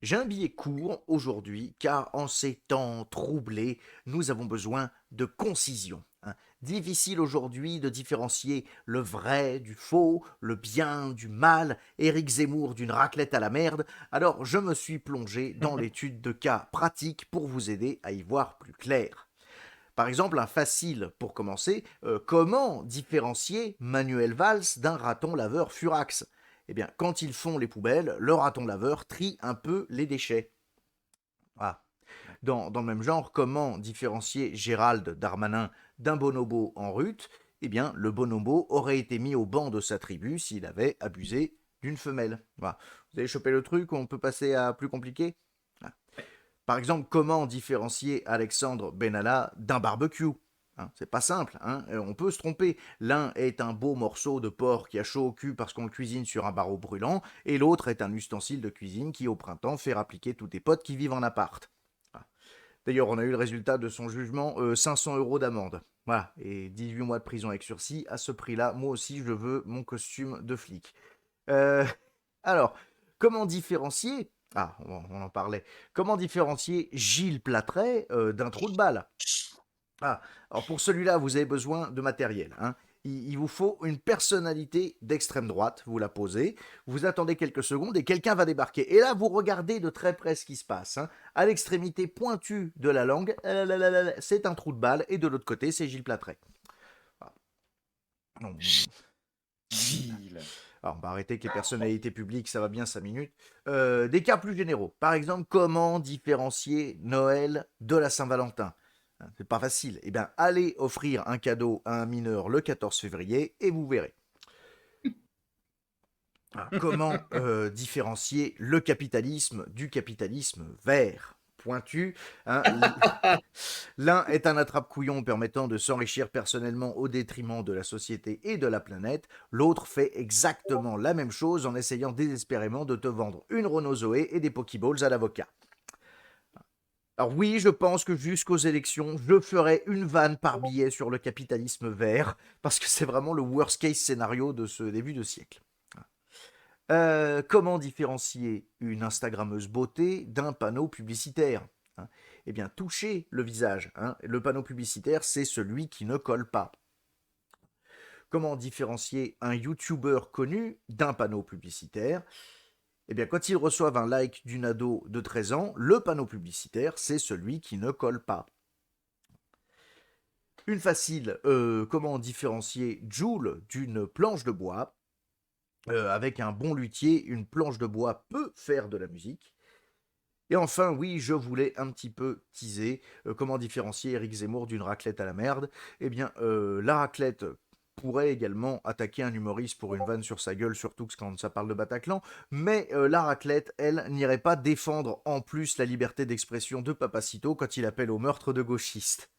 J'ai un billet court aujourd'hui car en ces temps troublés, nous avons besoin de concision, hein. Difficile aujourd'hui de différencier le vrai du faux, le bien du mal, Éric Zemmour d'une raclette à la merde, alors je me suis plongé dans l'étude de cas pratiques pour vous aider à y voir plus clair. Par exemple, un facile pour commencer, comment différencier Manuel Valls d'un raton laveur Furax? Eh bien, quand ils font les poubelles, le raton laveur trie un peu les déchets. Ah. Dans le même genre, comment différencier Gérald Darmanin d'un bonobo en rut? Eh bien, le bonobo aurait été mis au banc de sa tribu s'il avait abusé d'une femelle. Voilà. Vous avez chopé le truc, on peut passer à plus compliqué? Ah. Par exemple, comment différencier Alexandre Benalla d'un barbecue? Hein, c'est pas simple, hein, on peut se tromper. L'un est un beau morceau de porc qui a chaud au cul parce qu'on le cuisine sur un barreau brûlant, et l'autre est un ustensile de cuisine qui, au printemps, fait rappliquer tous tes potes qui vivent en appart. Ah. D'ailleurs, on a eu le résultat de son jugement, 500 euros d'amende. Voilà, et 18 mois de prison avec sursis. À ce prix-là, moi aussi, je veux mon costume de flic. Euh, alors, comment différencier ah, on en parlait. Comment différencier Gilles Platret d'un trou de balle? Ah, alors pour celui-là, vous avez besoin de matériel, hein. Il vous faut une personnalité d'extrême droite, vous la posez, vous attendez quelques secondes et quelqu'un va débarquer. Et là, vous regardez de très près ce qui se passe, hein. À l'extrémité pointue de la langue, c'est un trou de balle et de l'autre côté, c'est Gilles Platret. Ah, non, Gilles. alors, on va arrêter avec les personnalités publiques, ça va bien 5 minutes. Des cas plus généraux. Par exemple, comment différencier Noël de la Saint-Valentin? C'est pas facile. Eh bien, allez offrir un cadeau à un mineur le 14 février et vous verrez. Ah, comment différencier le capitalisme du capitalisme vert? Pointu, hein. L'un est un attrape-couillon permettant de s'enrichir personnellement au détriment de la société et de la planète. L'autre fait exactement la même chose en essayant désespérément de te vendre une Renault Zoé et des Pokéballs à l'avocat. Alors oui, je pense que jusqu'aux élections, je ferai une vanne par billet sur le capitalisme vert, parce que c'est vraiment le worst case scénario de ce début de siècle. Comment différencier une Instagrammeuse beauté d'un panneau publicitaire, hein? Eh bien, toucher le visage, hein. Le panneau publicitaire, c'est celui qui ne colle pas. Comment différencier un YouTuber connu d'un panneau publicitaire? Eh bien, quand ils reçoivent un like d'une ado de 13 ans, le panneau publicitaire, c'est celui qui ne colle pas. Une facile, comment différencier Joule d'une planche de bois? Avec un bon luthier, une planche de bois peut faire de la musique. Et enfin, oui, je voulais un petit peu teaser comment différencier Éric Zemmour d'une raclette à la merde. Eh bien, la raclette pourrait également attaquer un humoriste pour une vanne sur sa gueule, surtout quand ça parle de Bataclan, mais la raclette, elle, n'irait pas défendre en plus la liberté d'expression de Papacito quand il appelle au meurtre de gauchistes.